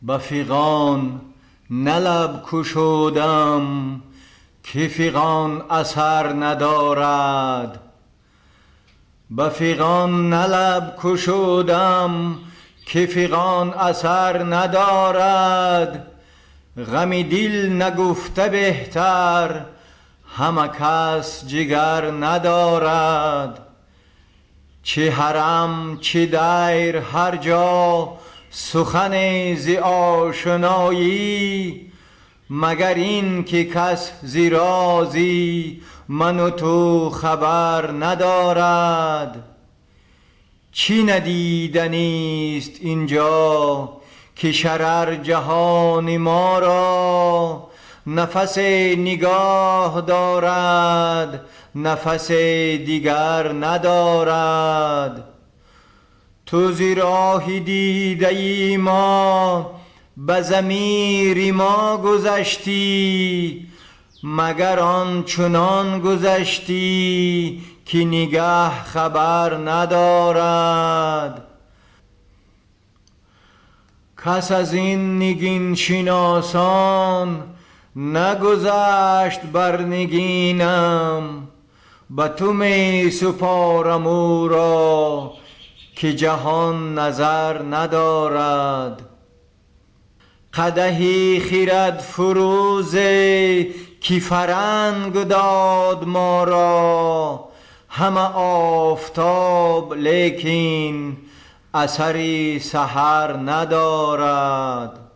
به فیغان نه لب گشودم که فیغان اثر ندارد. به فیغان نه لب گشودم که فیغان اثر ندارد. غم دل نگفته بهتر همه کس جگر ندارد. چه حرم چه دیر هر جا سخن ز آشنایی، مگر این که کس ز رازی من و تو خبر ندارد. چی ندیدنیست اینجا که شرر جهان ما را نفس نگاه دارد نفس دیگر ندارد. تو ز راه دیده ای ما به ضمیر ما گذشتی، مگر آن چنان گذشتی که نگه خبر ندارد. کس از این نگین شناسان نگذشت بر نگینم، به تو می سپارم او را که جهان نظر ندارد. قدحی خرد فروزه که فرنگ داد ما را، همه آفتاب لیکن اثری سحر ندارد.